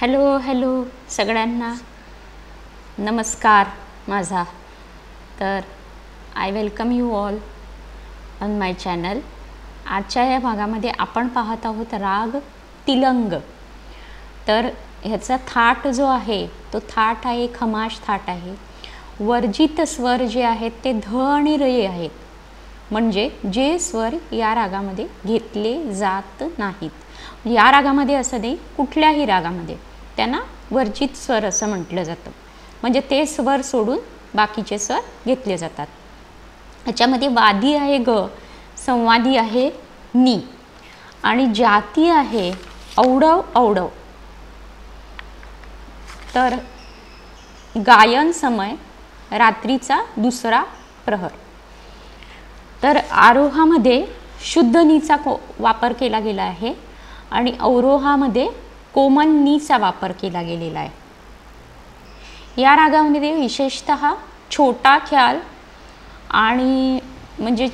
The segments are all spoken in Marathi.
हॅलो हॅलो सगळ्यांना नमस्कार माझा. तर I welcome you all on my channel. आजच्या या भागामध्ये आपण पाहत आहोत राग तिलंग. तर ह्याचा थाट जो आहे तो थाट आहे खमाश थाट आहे. वर्जित स्वर जे आहेत ते ध आणि रे आहेत, म्हणजे जे स्वर या रागामध्ये घेतले जात नाहीत. या रागामध्ये असं नाही, कुठल्याही रागामध्ये त्यांना वर्जित स्वर असं म्हटलं जातं. म्हणजे ते स्वर सोडून बाकीचे स्वर घेतले जातात. ह्याच्यामध्ये वादी आहे ग, संवादी आहे नी आणि जाती आहे औडव औडव. तर गायन समय रात्रीचा दुसरा प्रहर. तर आरोहामध्ये शुद्ध नीचा वापर केला गेला आहे आणि अवरोहामध्ये कोमल नीचा वापर केला गेलेला आहे. या रागामध्ये विशेषतः छोटा ख्याल आणि म्हणजे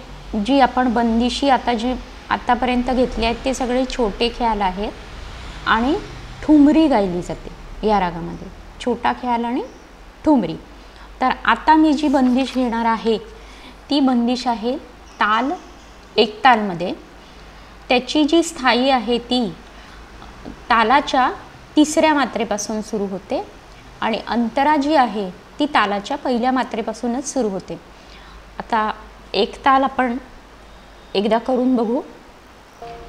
जी आपण बंदिशी आतापर्यंत घेतली आहेत ते सगळे छोटे ख्याल आहेत आणि ठुमरी गायली जाते या रागामध्ये, छोटा ख्याल आणि ठुमरी. तर आता मी जी बंदिश घेणार आहे ती बंदिश आहे ताल एक तालमध्ये. त्याची जी स्थायी आहे ती तालाच्या तिसऱ्या मात्रेपासून सुरू होते आणि अंतरा जी आहे ती तालाच्या पहिल्या मात्रेपासूनच सुरू होते. आता एक ताल आपण एकदा करून बघू.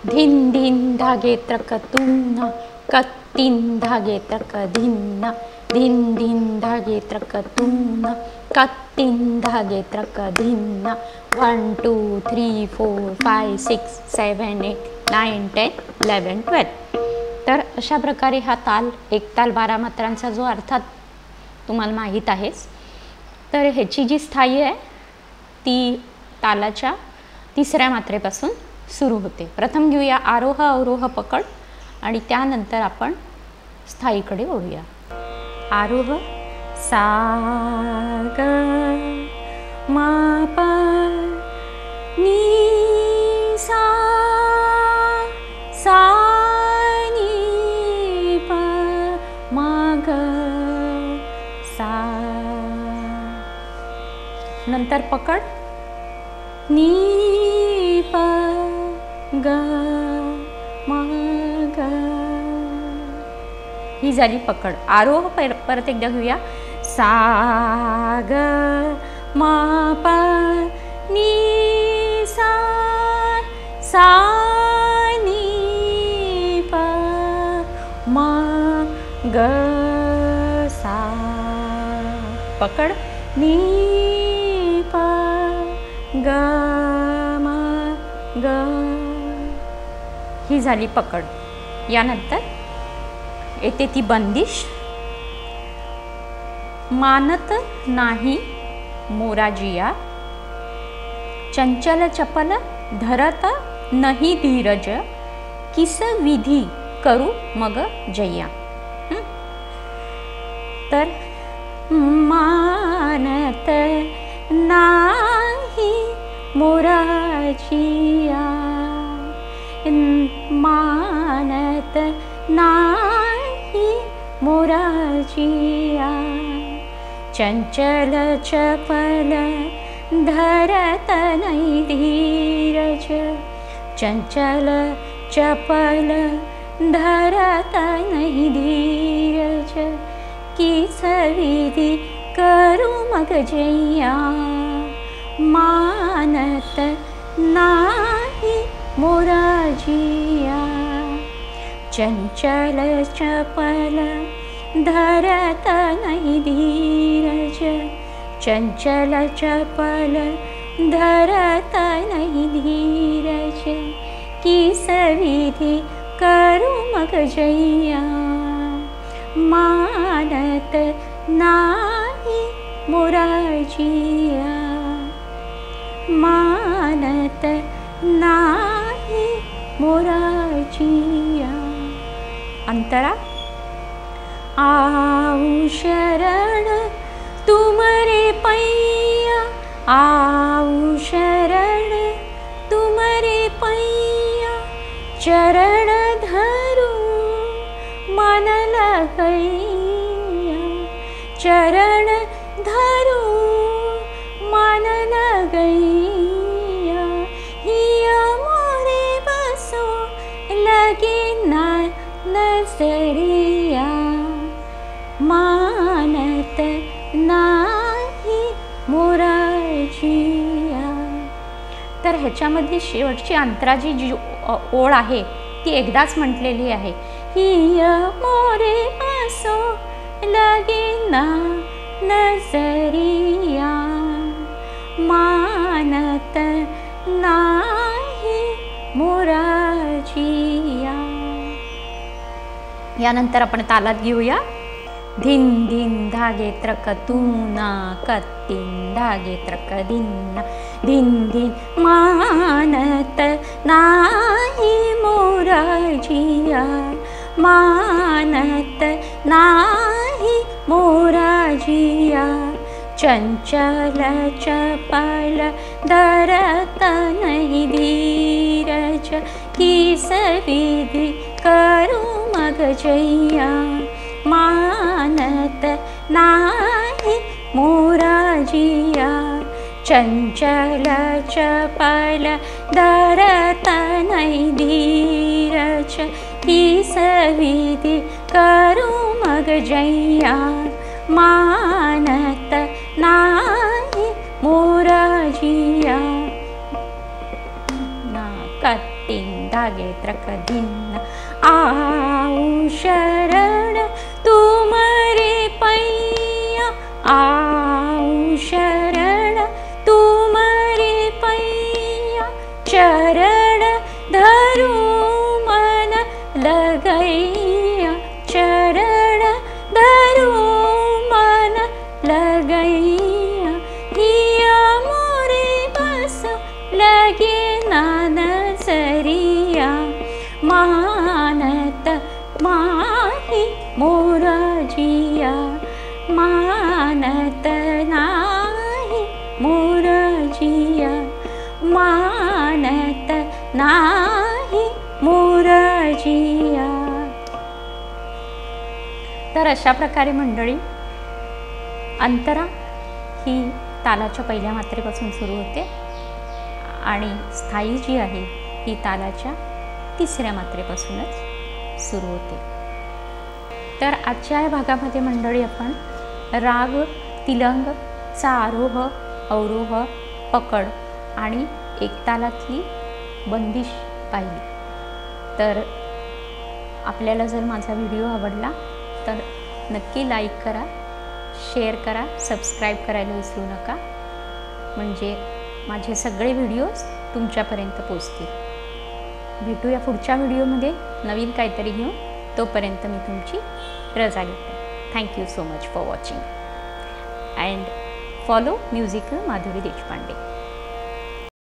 धिन धिन धागे त्रक तुना कत्तीन धागे त्रक धिन्ना, धिन धिन धागे त्रक तुना कत्तीन धागे त्रक धिन्ना. 1 2 3 4 5 6 7 8 9 10 11 12. तर अशा प्रकारे हा ताल एक ताल 12 मात्रांचा जो अर्थात तुम्हाला माहीत आहेच. तर ह्याची जी स्थायी आहे ती तालाच्या तिसऱ्या मात्रेपासून सुरू होते. प्रथम घेऊया आरोह अवरोह पकड आणि त्यानंतर आपण स्थायीकडे वळूया. आरोह सा ग मा पा नी सा सा नी पा मा ग सा. नंतर पकड नी पा ग मा ग. ही झाली पकड. आरोह परत एकदा घेऊया. सा ग मा पा नी सा सा नी पा मा ग सा. पकड नी पा ग मा ग. ही झाली पकड. यानंतर येते ती बंदिश. मानत नाही मोराजिया, चंचल चपल धरत नाही धीरज, किस विधी करू मग जया. तर मानत नाही मोराजिया, मानत नाही मोराजिया, चंचल चपल धरत नहीं धीरज, चंचल चपल धरत नहीं धीरज, किस विधि करू मग जया. मानत नाही मोराजिया, चंचल चपल धरत नहीं धीरज, चंचल चपल धरत नहीं धीरज, किस विधि करू मग जया. मानत नाही मोराजिया, मानत नाही मोराजिया. अंतरा आऊ शरण तुमरे पैया, आऊ शरण तुमरे पैया, चरण धरू मन लगैया चरण धरू मन लगैया हिया मोरे बसो लगी ना नजरिया मानत नाही मोराजिया। तर ह्याच्यामध्ये शेवटची अंतराची जी ओळ आहे ती एकदाच म्हटलेली आहे, हिया मोरे बसो लगी ना नजरिया मानत नाही मोराजिया। यानंतर आपण तालात घेऊया। धिन धिन धागे त्रक तूना कत्तीन धागे त्रक दिन्ना धिन धिन मानत नाही मोराजिया मानत नाही मोराजिया। चंचल चपल धरत नहीं धीरज किस विधि करू मग जैया मानत नाही मोराजिया। चंचल चपल धरत नहीं धीरज किस विधि करू मग जैया मानत नाही मोराजिया। ना कत्तीन धागे त्रक दिन्ना आऊ शरण तुमरे पैया आऊ शरण तुमरे पैया चरण धरू मन लगैया चरण धरू मन लगैया हिया मोरे बस लगे ना नजरिया मानत माही मोराजिया मानत नाही मोराजिया मानत नाही मोराजिया। तर अशा प्रकारे मंडळी अंतरा ही तालाच्या पहिल्या मात्रेपासून सुरू होते आणि स्थायी जी आहे ही तालाच्या तिसऱ्या मात्रेपासूनच सुरू होते। तर आजच्या या भागामध्ये मंडळी आपण राग तिलंगचा आरोह अवरोह पकड आणि एकतालातली बंदिश पाहिली। तर आपल्याला जर माझा व्हिडिओ आवडला तर नक्की लाईक करा, शेअर करा, सबस्क्राईब करायला विसरू नका, म्हणजे माझे सगळे व्हिडिओज तुमच्यापर्यंत पोचतील। भेटूया पुढच्या व्हिडिओमध्ये नवीन काहीतरी घेऊन, तोपर्यंत मी तुमची रजा घेते। Thank you so much for watching and follow musical Madhuri Deshpande.